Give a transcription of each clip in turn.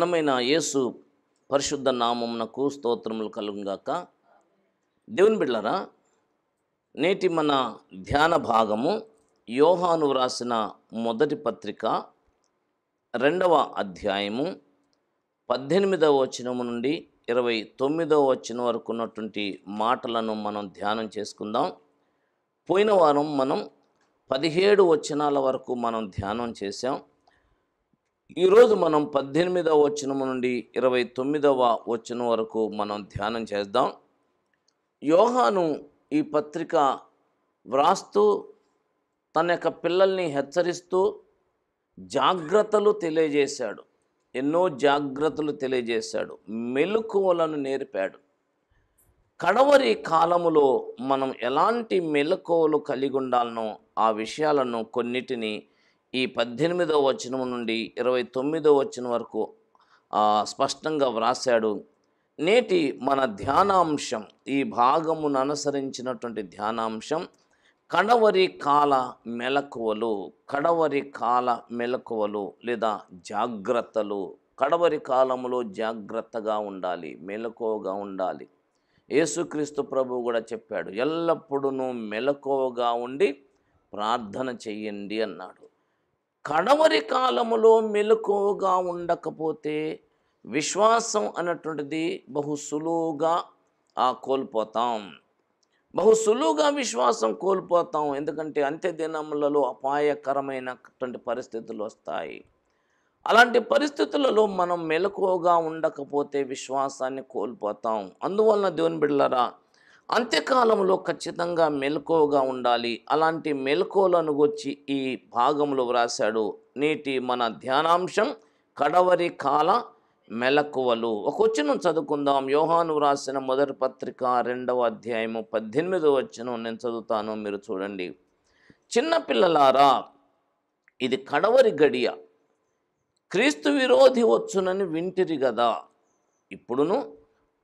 ఘనమైన యేసు పరిశుద్ధ నామమునకు స్తోత్రములు కలుగుగాక. దేవుని బిడ్డలారా, నేటి మన ధ్యాన భాగము యోహాను వ్రాసిన మొదటి పత్రిక 2వ అధ్యాయము 18వ వచనము నుండి 29వ వచనం వరకు ఉన్నటువంటి మాటలను మనం ధ్యానం చేసుకుందాం. పోయిన వారం మనం 17 వచనాల వరకు మనం ధ్యానం చేశాం. ఈరోజు మనం 18వ వచనము నుండి 29వ వచనం వరకు మనం ధ్యానం చేద్దాం. యోహాను ఈ పత్రిక వ్రాస్తూ తన యొక్క పిల్లల్ని హెచ్చరిస్తూ జాగ్రత్తలు తెలియజేశాడు. ఎన్నో జాగ్రత్తలు తెలియజేశాడు, మెలకువలను నేర్పాడు. కడవరి కాలములో మనం ఎలాంటి మెలకువలు కలిగి ఉండాలనో ఆ విషయాలను కొన్నిటిని ఈ 18వ వచనం నుండి 29వ వచనం వరకు స్పష్టంగా వ్రాసాడు. నేటి మన ధ్యానాంశం, ఈ భాగమును అనుసరించినటువంటి ధ్యానాంశం కడవరి కాల మెలకువలు. కడవరి కాల మెలకువలు లేదా జాగ్రత్తలు. కడవరి కాలములో జాగ్రత్తగా ఉండాలి, మెలకువగా ఉండాలి. యేసుక్రీస్తు ప్రభువు కూడా చెప్పాడు, ఎల్లప్పుడూ మెలకువగా ఉండి ప్రార్థన చెయ్యండి అన్నాడు. కడవరి కాలములో మెలకువగా ఉండకపోతే విశ్వాసం అన్నటువంటిది బహు సులువుగా కోల్పోతాం. బహు సులువుగా విశ్వాసం కోల్పోతాం. ఎందుకంటే అంత్య దినములలో అపాయకరమైనటువంటి పరిస్థితులు వస్తాయి. అలాంటి పరిస్థితులలో మనం మెలకువగా ఉండకపోతే విశ్వాసాన్ని కోల్పోతాం. అందువలన దేవుని బిడ్డలారా, అంత్యకాలంలో ఖచ్చితంగా మెలకువగా ఉండాలి. అలాంటి మెలకువలను గురించి ఈ భాగంలో వ్రాశాడు. నేటి మన ధ్యానాంశం కడవరి కాల మెలకువలు. ఒక వచనం చదువుకుందాం. యోహాను వ్రాసిన మొదటి పత్రిక 2వ అధ్యాయము 18వ వచనం నేను చదువుతాను, మీరు చూడండి. చిన్నపిల్లలారా, ఇది కడవరి గడియ. క్రీస్తు విరోధి వచ్చునని వింటిరి గదా. ఇప్పుడును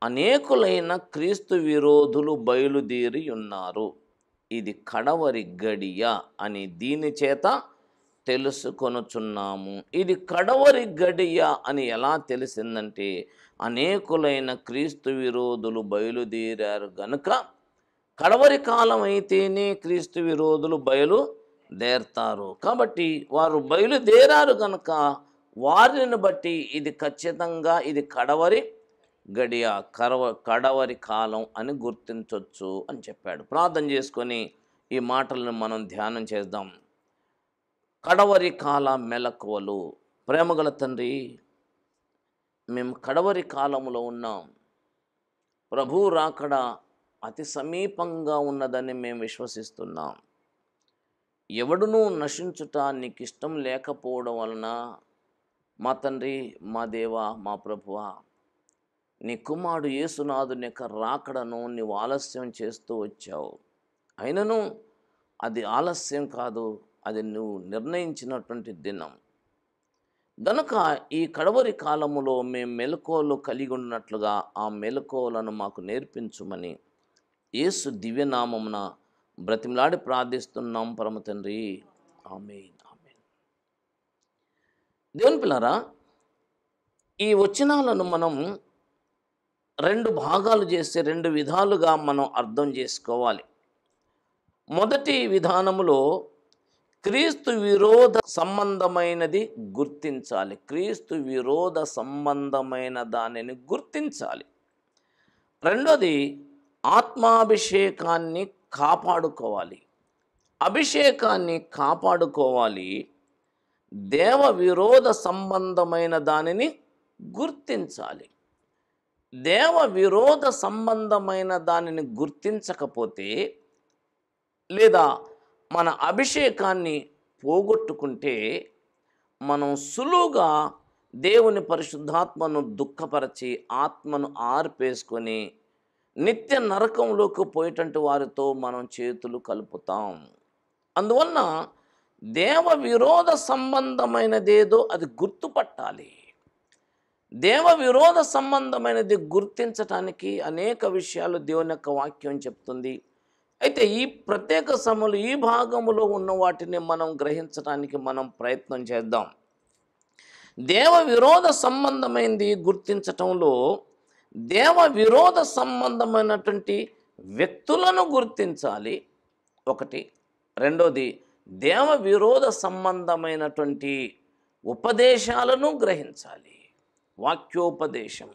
అనేకులైన క్రీస్తు విరోధులు బయలుదేరి ఉన్నారు. ఇది కడవరి గడియ అని దీని చేత తెలుసుకొనుచున్నాము. ఇది కడవరి గడియ అని ఎలా తెలిసిందంటే, అనేకులైన క్రీస్తు విరోధులు బయలుదేరారు గనుక. కడవరి కాలం అయితేనే క్రీస్తు విరోధులు బయలుదేరతారు. కాబట్టి వారు బయలుదేరారు గనుక వారిని బట్టి ఇది ఖచ్చితంగా ఇది కడవరి గడియ, కడవరి కాలం అని గుర్తించవచ్చు అని చెప్పాడు. ప్రార్థన చేసుకొని ఈ మాటలను మనం ధ్యానం చేద్దాం. కడవరి కాల మెలకువలు. ప్రేమగల తండ్రి, మేము కడవరి కాలంలో ఉన్నాం. ప్రభు రాకడ అతి సమీపంగా ఉన్నదని మేము విశ్వసిస్తున్నాం. ఎవడునూ నశించుట నీకు ఇష్టం లేకపోవడం వలన మా తండ్రి, మా దేవా, మా ప్రభువా, నీ కుమారుడు యేసునాథుని యొక్క రాకడను నీవు ఆలస్యం చేస్తూ వచ్చావు. అయినను అది ఆలస్యం కాదు, అది నువ్వు నిర్ణయించినటువంటి దినం గనుక ఈ కడవరి కాలములో మేము మెలకువలు కలిగి ఉన్నట్లుగా ఆ మెలకువలను మాకు నేర్పించుమని యేసు దివ్యనామమున బ్రతిమలాడి ప్రార్థిస్తున్నాం పరమ తండ్రి. ఆమేన్, ఆమేన్. దేవుని పిల్లరా, ఈ వచనాలను మనం 2 భాగాలు చేస్తే 2 విధాలుగా మనం అర్థం చేసుకోవాలి. మొదటి విధానములో క్రీస్తు విరోధ సంబంధమైనది గుర్తించాలి. క్రీస్తు విరోధ సంబంధమైన దానిని గుర్తించాలి. రెండోది ఆత్మాభిషేకాన్ని కాపాడుకోవాలి. అభిషేకాన్ని కాపాడుకోవాలి. దేవ విరోధ సంబంధమైన దానిని గుర్తించాలి. దేవ విరోధ సంబంధమైన దానిని గుర్తించకపోతే లేదా మన అభిషేకాన్ని పోగొట్టుకుంటే మనం సులువుగా దేవుని పరిశుద్ధాత్మను దుఃఖపరచి ఆత్మను ఆర్పేసుకొని నిత్య నరకంలోకి పోయేటంటి వారితో మనం చేతులు కలుపుతాం. అందువలన దేవ విరోధ సంబంధమైనదేదో అది గుర్తుపట్టాలి. దేవ విరోధ సంబంధమైనది గుర్తించటానికి అనేక విషయాలు దేవుని యొక్క వాక్యం చెప్తుంది. అయితే ఈ ప్రత్యేక సమయంలో ఈ భాగములో ఉన్న వాటిని మనం గ్రహించడానికి మనం ప్రయత్నం చేద్దాం. దేవ విరోధ సంబంధమైనది గుర్తించటంలో దేవ విరోధ సంబంధమైనటువంటి వ్యక్తులను గుర్తించాలి ఒకటి. రెండోది, దేవ విరోధ సంబంధమైనటువంటి ఉపదేశాలను గ్రహించాలి. వాక్యోపదేశం.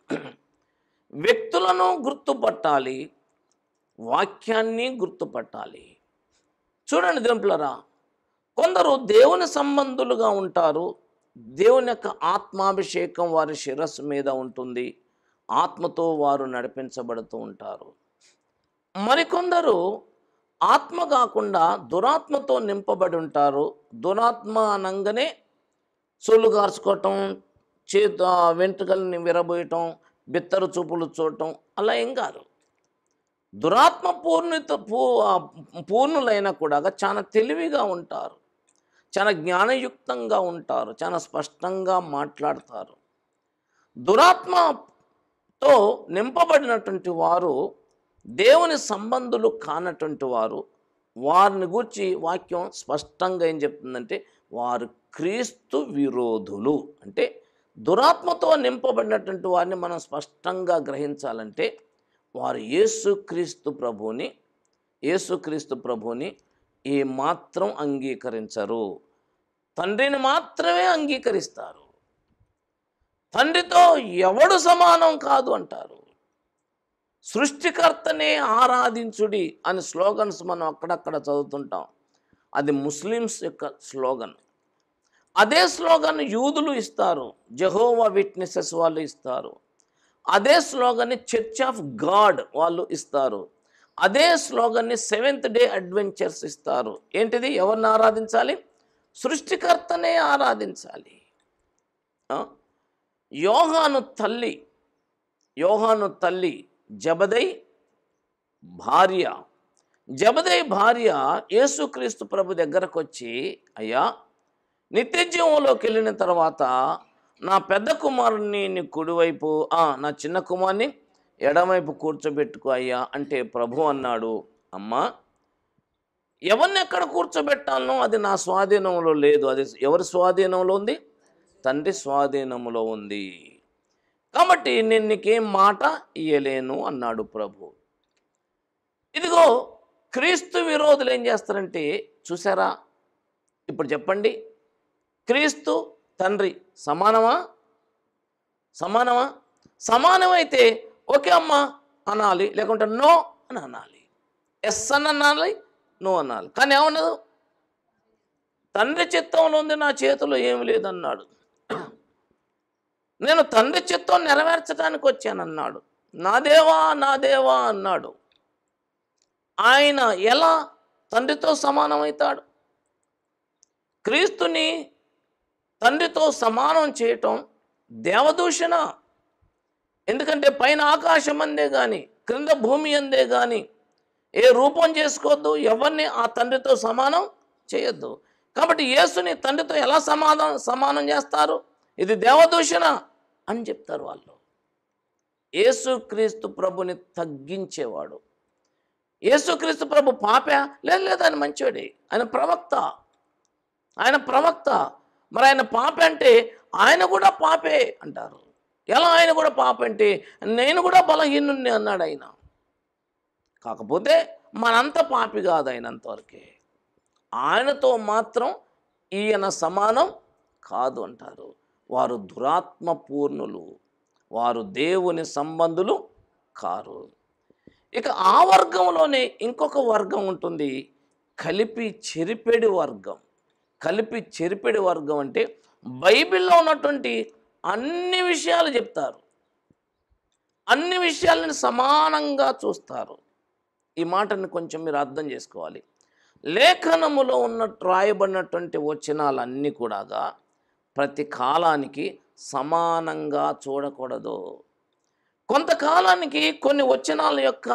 వ్యక్తులను గుర్తుపట్టాలి, వాక్యాన్ని గుర్తుపట్టాలి. చూడండి దింపులరా, కొందరు దేవుని సంబంధులుగా ఉంటారు. దేవుని యొక్క ఆత్మాభిషేకం వారి శిరస్సు మీద ఉంటుంది. ఆత్మతో వారు నడిపించబడుతూ ఉంటారు. మరికొందరు ఆత్మ కాకుండా దురాత్మతో నింపబడి ఉంటారు. దురాత్మ అనగానే సొల్లు గార్చుకోవటం, వెంట్రుకల్ని విరబోయటం, బిత్తరు చూపులు చూడటం అలా ఏం కాదు. దురాత్మ పూర్ణులైనా కూడా చాలా తెలివిగా ఉంటారు, చాలా జ్ఞానయుక్తంగా ఉంటారు, చాలా స్పష్టంగా మాట్లాడతారు. దురాత్మతో నింపబడినటువంటి వారు దేవుని సంబంధులు కానటువంటి వారు. వారిని గూర్చి వాక్యం స్పష్టంగా ఏం చెప్తుందంటే వారు క్రీస్తు విరోధులు. అంటే దురాత్మతో నింపబడినటువంటి వారిని మనం స్పష్టంగా గ్రహించాలంటే వారు యేసుక్రీస్తు ప్రభువుని ఏమాత్రం అంగీకరించరు. తండ్రిని మాత్రమే అంగీకరిస్తారు. తండ్రితో ఎవడు సమానం కాదు అంటారు. సృష్టికర్తనే ఆరాధించుడి అని స్లోగన్స్ మనం అక్కడక్కడ చదువుతుంటాం. అది ముస్లిమ్స్ యొక్క స్లోగన్. అదే స్లోగన్ యూదులు ఇస్తారు, జెహోవా విట్నెసెస్ వాళ్ళు ఇస్తారు. అదే స్లోగన్ని చర్చ్ ఆఫ్ గాడ్ వాళ్ళు ఇస్తారు. అదే స్లోగన్ని సెవెంత్ డే అడ్వెంచర్స్ ఇస్తారు. ఏంటిది? ఎవరిని ఆరాధించాలి? సృష్టికర్తనే ఆరాధించాలి. యోహాను తల్లి జబదై భార్య యేసుక్రీస్తు ప్రభు దగ్గరకు వచ్చి, అయ్యా, నిత్యజీవంలోకి వెళ్ళిన తర్వాత నా పెద్ద కుమారుణ్ణి నీ కుడివైపు, నా చిన్న కుమారుని ఎడమవైపు కూర్చోబెట్టుకో అయ్యా అంటే ప్రభు అన్నాడు, అమ్మా, ఎవరిని ఎక్కడ కూర్చోబెట్టాలనో అది నా స్వాధీనంలో లేదు. అది ఎవరి స్వాధీనంలో ఉంది? తండ్రి స్వాధీనంలో ఉంది. కాబట్టి నేను నీకేం మాట ఇయ్యలేను అన్నాడు ప్రభు. ఇదిగో క్రీస్తు విరోధులు ఏం చేస్తారంటే, చూసారా, ఇప్పుడు చెప్పండి, క్రీస్తు తండ్రి సమానమా? సమానమైతే ఓకే అమ్మా అనాలి, లేకుంటే నో అని అనాలి. ఎస్ అని అనాలి, నో అనాలి. కానీ ఏమన్నదు? తండ్రి చిత్తంలో ఉంది, నా చేతిలో ఏమి లేదన్నాడు. నేను తండ్రి చిత్తం నెరవేర్చడానికి వచ్చానన్నాడు. నా దేవా అన్నాడు. ఆయన ఎలా తండ్రితో సమానమవుతాడు? క్రీస్తుని తండ్రితో సమానం చేయటం దేవదూషణ. ఎందుకంటే పైన ఆకాశం అందే కానీ క్రింద భూమి అందే కానీ ఏ రూపం చేసుకోవద్దు, ఎవరిని ఆ తండ్రితో సమానం చేయొద్దు. కాబట్టి యేసుని తండ్రితో ఎలా సమానం చేస్తారు? ఇది దేవదూషణ అని చెప్తారు వాళ్ళు. యేసుక్రీస్తు ప్రభుని తగ్గించేవాడు. యేసుక్రీస్తు ప్రభు పాపే? లేదు, ఆయన మంచివాడే, ఆయన ప్రవక్త. మరి ఆయన పాపే అంటే ఆయన కూడా పాపే అంటారు. ఎలా ఆయన కూడా పాప అంటే? నేను కూడా బలహీనుణ్ణి అన్నాడు ఆయన. కాకపోతే మనంత పాపి కాదు, ఆయనంతవరకే. ఆయనతో మాత్రం ఈయన సమానం కాదు అంటారు. వారు దురాత్మ పూర్ణులు, వారు దేవుని సంబంధులు కారు. ఇక ఆ వర్గంలోనే ఇంకొక వర్గం ఉంటుంది, కలిపి చెరిపెడి వర్గం అంటే బైబిల్లో ఉన్నటువంటి అన్ని విషయాలు చెప్తారు, అన్ని విషయాలను సమానంగా చూస్తారు. ఈ మాటని కొంచెం మీరు అర్థం చేసుకోవాలి. లేఖనములో రాయబడినటువంటి వచనాలన్నీ కూడా ప్రతి కాలానికి సమానంగా చూడకూడదు. కొంతకాలానికి కొన్ని వచనాల యొక్క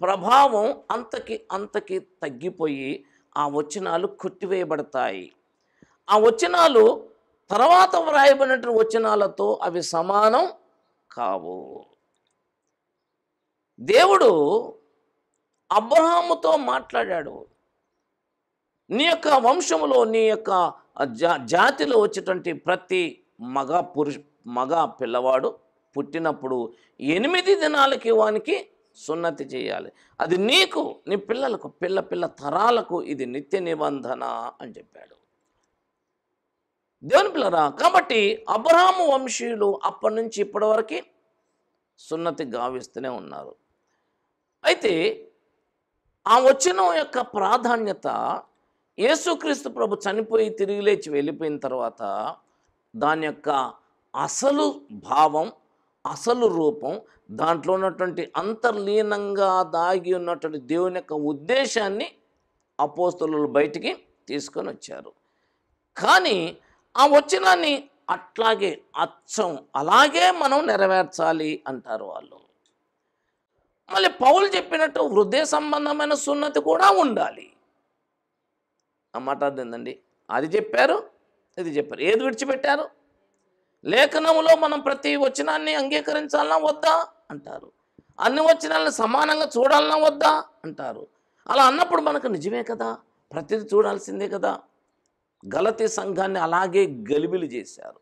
ప్రభావం అంతకి తగ్గిపోయి ఆ వచనాలు కొట్టివేయబడతాయి. ఆ వచనాలు తర్వాత వ్రాయబడినటువంటి వచనాలతో అవి సమానం కావు. దేవుడు అబ్రహాముతో మాట్లాడాడు, నీ యొక్క వంశములో నీ యొక్క జాతిలో వచ్చేటువంటి ప్రతి మగ పురుష మగ పిల్లవాడు పుట్టినప్పుడు 8 దినాలకి వానికి సున్నతి చేయాలి. అది నీకు, నీ పిల్లలకు, పిల్ల తరాలకు ఇది నిత్య నిబంధన అని చెప్పాడు. దేవుని పిల్లరా, కాబట్టి అబ్రహాము వంశీయులు అప్పటి నుంచి ఇప్పటి వరకు సున్నతి గావిస్తూనే ఉన్నారు. అయితే ఆ వచనం యొక్క ప్రాధాన్యత యేసుక్రీస్తు ప్రభు చనిపోయి తిరిగి లేచి వెళ్ళిపోయిన తర్వాత దాని యొక్క అసలు భావం, అసలు రూపం, దాంట్లో ఉన్నటువంటి అంతర్లీనంగా దాగి ఉన్నటువంటి దేవుని యొక్క ఉద్దేశాన్ని అపోస్తలులు బయటికి తీసుకొని వచ్చారు. కానీ ఆ వచనాన్ని అట్లాగే అచ్చం అలాగే మనం నెరవేర్చాలి అంటారు వాళ్ళు. మళ్ళీ పౌలు చెప్పినట్టు హృదయ సంబంధమైన సున్నతి కూడా ఉండాలి. ఆ మాట అర్థండి. అది చెప్పారు, ఇది చెప్పారు. ఏది విడిచిపెట్టారు? లేఖనములో మనం ప్రతి వచనాన్ని అంగీకరించాలన్నా వద్దా అంటారు. అన్ని వచనాలను సమానంగా చూడాలన్నా వద్దా అంటారు. అలా అన్నప్పుడు మనకు నిజమే కదా, ప్రతిదీ చూడాల్సిందే కదా. గలతీ సంఘాన్ని అలాగే గలిబిలి చేశారు.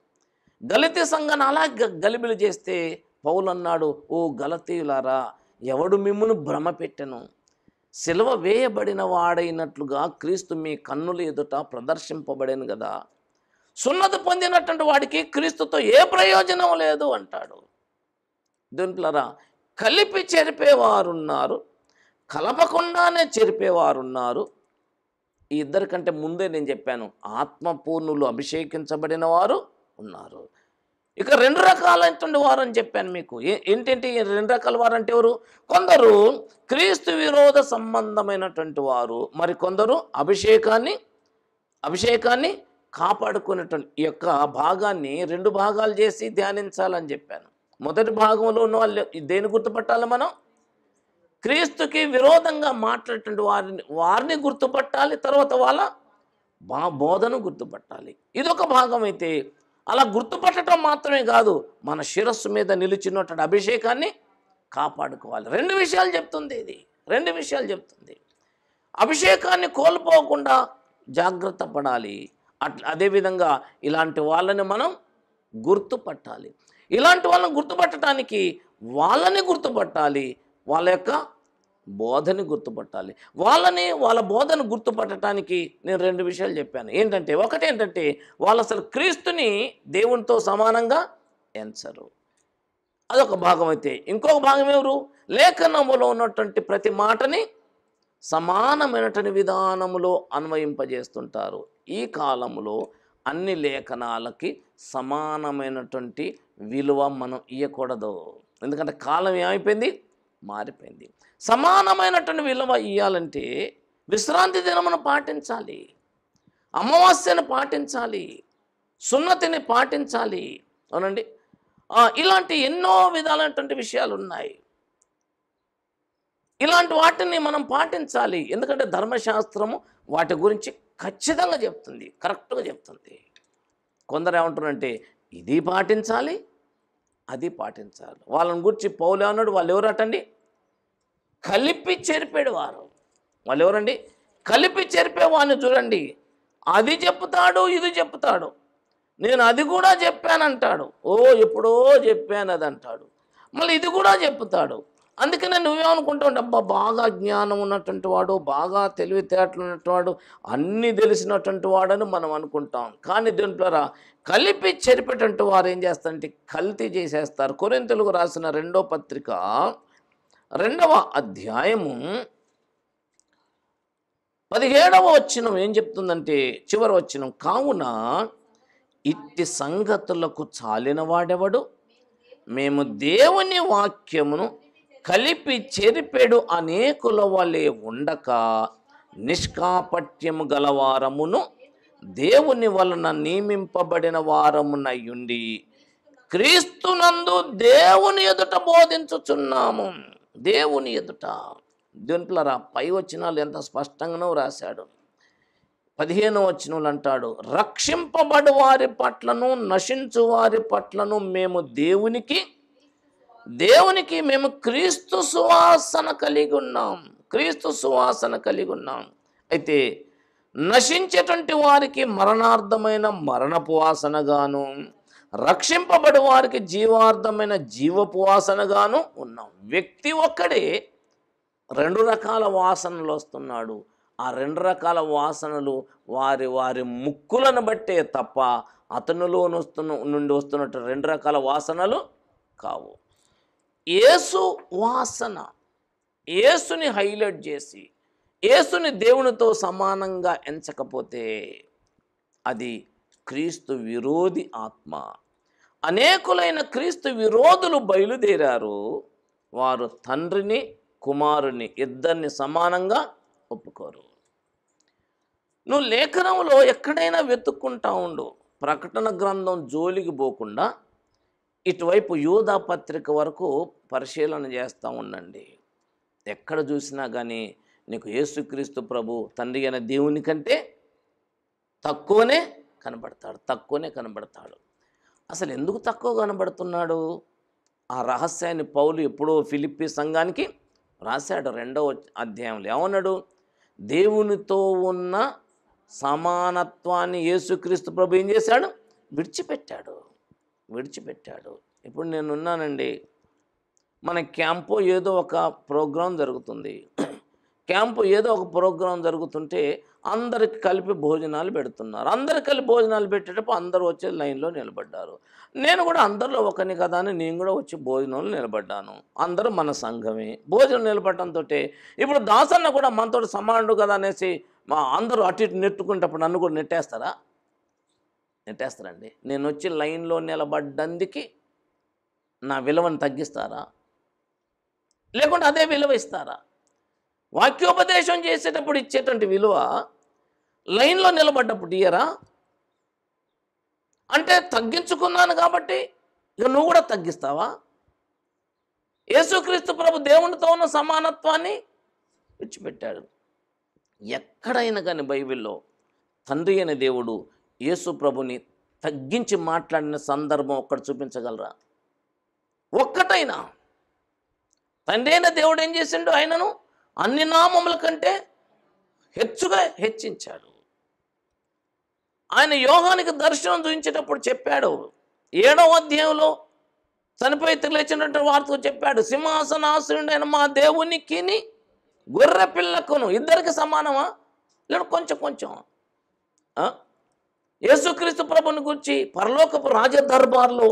గలతీ సంఘాన్ని అలాగే గలిబిలి చేస్తే పౌలు అన్నాడు, ఓ గలతీయులారా, ఎవడు మిమ్మును భ్రమ పెట్టెను? సిలువ వేయబడిన వాడైనట్లుగా క్రీస్తు మీ కన్నుల ఎదుట ప్రదర్శింపబడేను కదా. సున్నతి పొందినటువంటి వాడికి క్రీస్తుతో ఏ ప్రయోజనం లేదు అంటాడు. దీంట్లోరా కలిపి చెరిపేవారున్నారు, కలపకుండానే చెరిపేవారున్నారు. ఈ ఇద్దరికంటే ముందే నేను చెప్పాను, ఆత్మపూర్ణులు అభిషేకించబడిన వారు ఉన్నారు. ఇక 2 రకాలైనటువంటి వారు అని చెప్పాను మీకు. ఏంటంటే 2 రకాల వారు అంటే ఎవరు? కొందరు క్రీస్తు విరోధ సంబంధమైనటువంటి వారు, మరి కొందరు అభిషేకాన్ని కాపాడుకునేటువంటి ఈ యొక్క భాగాన్ని 2 భాగాలు చేసి ధ్యానించాలని చెప్పాను. మొదటి భాగంలో ఉన్న వాళ్ళు దేని గుర్తుపట్టాలి? మనం క్రీస్తుకి విరోధంగా మాట్లాడేటువంటి వారిని గుర్తుపట్టాలి. తర్వాత వాళ్ళ బోధను గుర్తుపట్టాలి. ఇదొక భాగం అయితే, అలా గుర్తుపట్టడం మాత్రమే కాదు, మన శిరస్సు మీద నిలిచినటువంటి అభిషేకాన్ని కాపాడుకోవాలి. 2 విషయాలు చెప్తుంది ఇది. 2 విషయాలు చెప్తుంది. అభిషేకాన్ని కోల్పోకుండా జాగ్రత్త పడాలి. అదేవిధంగా ఇలాంటి వాళ్ళని మనం గుర్తుపట్టాలి. ఇలాంటి వాళ్ళని గుర్తుపట్టడానికి వాళ్ళని గుర్తుపట్టాలి, వాళ్ళ యొక్క బోధని గుర్తుపట్టాలి. వాళ్ళ బోధను గుర్తుపట్టడానికి నేను 2 విషయాలు చెప్పాను. ఏంటంటే, ఒకటి ఏంటంటే వాళ్ళు అసలు క్రీస్తుని దేవునితో సమానంగా ఎంచరు. అదొక భాగం అయితే, ఇంకొక భాగం ఎవరు? లేఖనములో ఉన్నటువంటి ప్రతి మాటని సమానమైనటువంటి విధానములో అన్వయింపజేస్తుంటారు. ఈ కాలంలో అన్ని లేఖనాలకి సమానమైనటువంటి విలువ మనం ఇవ్వకూడదు. ఎందుకంటే కాలం ఏమైపోయింది? మారిపోయింది. సమానమైనటువంటి విలువ ఇవ్వాలంటే విశ్రాంతి దినమును పాటించాలి, అమావాస్యను పాటించాలి, సున్నతిని పాటించాలి. అవునండి, ఇలాంటి ఎన్నో విధాలైనటువంటి విషయాలు ఉన్నాయి. ఇలాంటి వాటిని మనం పాటించాలి. ఎందుకంటే ధర్మశాస్త్రము వాటి గురించి ఖచ్చితంగా చెప్తుంది, కరెక్ట్గా చెప్తుంది. కొందరు ఏమంటారంటే ఇది పాటించాలి, అది పాటించాలి. వాళ్ళని గురించి పౌలు అన్నాడు, వాళ్ళు ఎవరటండి? కలిపి చెరిపేడు వారు. వాళ్ళు ఎవరండి? కలిపి చెరిపేవాడిని చూడండి. అది చెప్తాడు, ఇది చెప్తాడు. నేను అది కూడా చెప్పానంటాడు. ఓ ఎప్పుడో చెప్పాను అది అంటాడు. మళ్ళీ ఇది కూడా చెప్తాడు. అందుకనే నువ్వేమనుకుంటావు? అబ్బా, బాగా జ్ఞానం ఉన్నటువంటి వాడు, బాగా తెలివితేటలు ఉన్నటువంటి వాడు, అన్నీ తెలిసినటువంటి వాడని మనం అనుకుంటాం. కానీ దీంట్లో కలిపి చెరిపేటువంటి వారు ఏం చేస్తారంటే కల్తీ చేసేస్తారు. కొరింథీయులకు రాసిన 2వ పత్రిక 2వ అధ్యాయము 17వ వచనం ఏం చెప్తుందంటే, చివరి వచనం, కావున ఇట్టి సంగతులకు చాలిన వాడెవడు? మేము దేవుని వాక్యమును కలిపి చెరిపెడు అనేకుల వలె ఉండక నిష్కాపట్యము గలవారమును దేవుని వలన నియమింపబడిన వారమునయుండి క్రీస్తునందు దేవుని ఎదుట బోధించుచున్నాము. దేవుని ఎదుట. దీంట్లో పై వచనాలు ఎంత స్పష్టంగానో రాశాడు. 15వ వచనంలో అంటాడు, రక్షింపబడు వారి పట్లను నశించు వారి పట్లను మేము దేవునికి మేము క్రీస్తు సువాసన కలిగి ఉన్నాం. క్రీస్తు సువాసన కలిగి ఉన్నాం. అయితే నశించేటువంటి వారికి మరణార్థమైన మరణపు వాసనగాను, రక్షింపబడి వారికి జీవార్థమైన జీవపు వాసనగాను ఉన్నాం. వ్యక్తి ఒక్కడే రెండు రకాల వాసనలు వస్తున్నాడు. ఆ రెండు రకాల వాసనలు వారి వారి ముక్కులను బట్టే తప్ప అతనిలో నుండి వస్తున్నట్టు రెండు రకాల వాసనలు కావు. యేసు వాసన, యేసుని హైలైట్ చేసి యేసుని దేవునితో సమానంగా ఎంచకపోతే అది క్రీస్తు విరోధి ఆత్మ. అనేకులైన క్రీస్తు విరోధులు బయలుదేరారు. వారు తండ్రిని కుమారుని ఇద్దరిని సమానంగా ఒప్పుకోరు. నువ్వు లేఖనంలో ఎక్కడైనా వెతుక్కుంటా ఉండు. ప్రకటన గ్రంథం జోలికి పోకుండా ఇటువైపు యూదా పత్రిక వరకు పరిశీలన చేస్తూ ఉండండి. ఎక్కడ చూసినా కానీ నీకు యేసుక్రీస్తు ప్రభు తండ్రి అయిన దేవుని కంటే తక్కువనే కనబడతాడు. అసలు ఎందుకు తక్కువ కనబడుతున్నాడు? ఆ రహస్యాన్ని పౌలు ఎప్పుడో ఫిలిప్పీ సంఘానికి రాశాడు 2వ అధ్యాయంలో. ఏమన్నాడు? దేవునితో ఉన్న సమానత్వాన్ని యేసుక్రీస్తు ప్రభు ఏం చేశాడు? విడిచిపెట్టాడు. ఇప్పుడు నేనున్నానండి, మన క్యాంపు ఏదో ఒక ప్రోగ్రాం జరుగుతుంది. జరుగుతుంటే అందరికి కలిపి భోజనాలు పెడుతున్నారు. అందరికి కలిపి భోజనాలు పెట్టేటప్పుడు అందరూ వచ్చి లైన్లో నిలబడ్డారు. నేను కూడా అందరిలో ఒకని కదా అని నేను కూడా వచ్చి భోజనంలో నిలబడ్డాను. అందరూ మన సంఘమే. భోజనం నిలబడటంతో ఇప్పుడు దాసన్న కూడా మనతో సమానుడు కదా అనేసి అందరూ అటు ఇటు నెట్టుకుంటప్పుడు నన్ను కూడా నెట్టేస్తారండి. నేను వచ్చి లైన్లో నిలబడ్డందుకు నా విలువను తగ్గిస్తారా? లేకుంటే అదే విలువ ఇస్తారా? వాక్యోపదేశం చేసేటప్పుడు ఇచ్చేటువంటి విలువ లైన్లో నిలబడ్డప్పుడు ఇయ్యరా? అంటే తగ్గించుకున్నాను కాబట్టి ఇక నువ్వు కూడా తగ్గిస్తావా? యేసుక్రీస్తు ప్రభు దేవునితో ఉన్న సమానత్వాన్ని విడిచిపెట్టాడు. ఎక్కడైనా కానీ బైబిల్లో తండ్రి అయిన దేవుడు యేసు ప్రభుని తగ్గించి మాట్లాడిన సందర్భం ఒక్కటి చూపించగలరా? ఒక్కటైనా. తండ్రి అయిన దేవుడు ఏం చేసిండు? ఆయనను అన్ని నామముల కంటే హెచ్చుగా హెచ్చించాడు. ఆయన యోహానికి దర్శనం చూపించేటప్పుడు చెప్పాడు, 7వ అధ్యాయంలో చనిపోయి లేచినటువంటి వార్తకు చెప్పాడు, సింహాసనాసనుడైన మా దేవునికి గొర్రె పిల్లకును ఇద్దరికి సమానమా? లేదు కొంచెం. యేసుక్రీస్తు ప్రభుని గురించి పరలోకపు రాజదర్బార్లో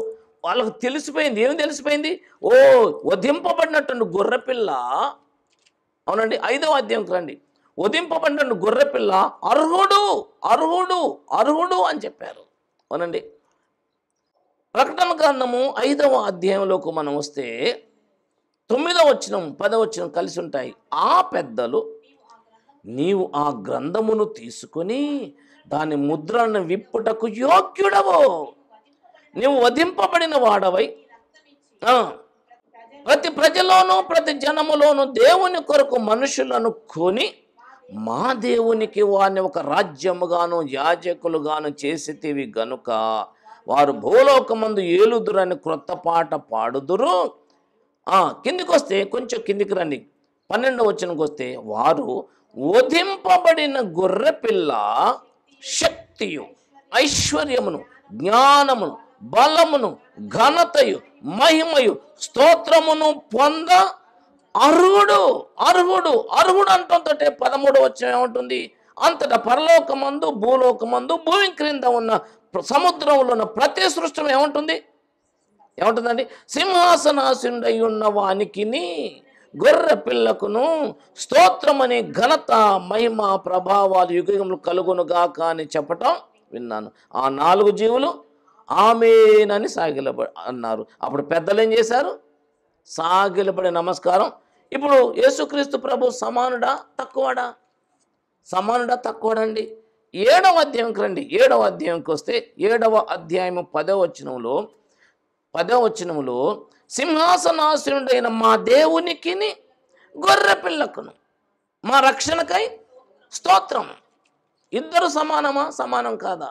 వాళ్ళకు తెలిసిపోయింది. ఏమి తెలిసిపోయింది? వధింపబడినటువంటి గొర్రెపిల్ల. అవునండి, 5వ అధ్యాయంకి రండి. వధింపబడినటువంటి గొర్రెపిల్ల అర్హుడు అని చెప్పారు. అవునండి, ప్రకటన గ్రంథము 5వ అధ్యాయంలోకి మనం వస్తే 9వ వచనం 10వ వచనం కలిసి ఉంటాయి. ఆ పెద్దలు, నీవు ఆ గ్రంథమును తీసుకొని దాని ముద్రను విప్పుటకు యోగ్యుడవు, నీవు వధింపబడిన వాడవై ప్రతి ప్రజలోనూ ప్రతి జనములోనూ దేవుని కొరకు మనుషులను కొని మా దేవునికి వారిని ఒక రాజ్యముగాను యాజకులుగాను చేసితివి గనుక వారు భూలోకమందు ఏలుదురని క్రొత్త పాట పాడుదురు. కిందికి వస్తే కొంచెం కిందికి రండి, 12వ వచనంకి వస్తే, వారు వధింపబడిన గొర్రెపిల్ల శక్తియు ఐశ్వర్యమును జ్ఞానమును బలమును ఘనతయు మహిమయు స్తోత్రమును పొంద అర్హుడు అంటంతో 13వ వచనం ఏముంటుంది? అంతటా పరలోకమందు భూలోకమందు భూమి క్రింద ఉన్న సముద్రంలో ఉన్న ప్రతి సృష్టం ఏముంటుందండి? సింహాసనాసీనుడై ఉన్న వానికి గొర్రె పిల్లకును స్తోత్రమని ఘనత మహిమ ప్రభావాలు యుగములు కలుగునుగాక అని చెప్పటం విన్నాను. ఆ 4 జీవులు ఆమేనని అన్నారు. అప్పుడు పెద్దలు ఏం చేశారు? సాగిలపడి నమస్కారం. ఇప్పుడు యేసుక్రీస్తు ప్రభు సమానుడా తక్కువడా? తక్కువడండి. 7వ అధ్యాయంకి రండి. 7వ అధ్యాయంకి వస్తే 7వ అధ్యాయము 10వ వచనములో సింహాసనాసీనుడైన మా దేవునికి గొర్రె పిల్లకును మా రక్షణకై స్తోత్రం. ఇద్దరు సమానమా? సమానం కాదా?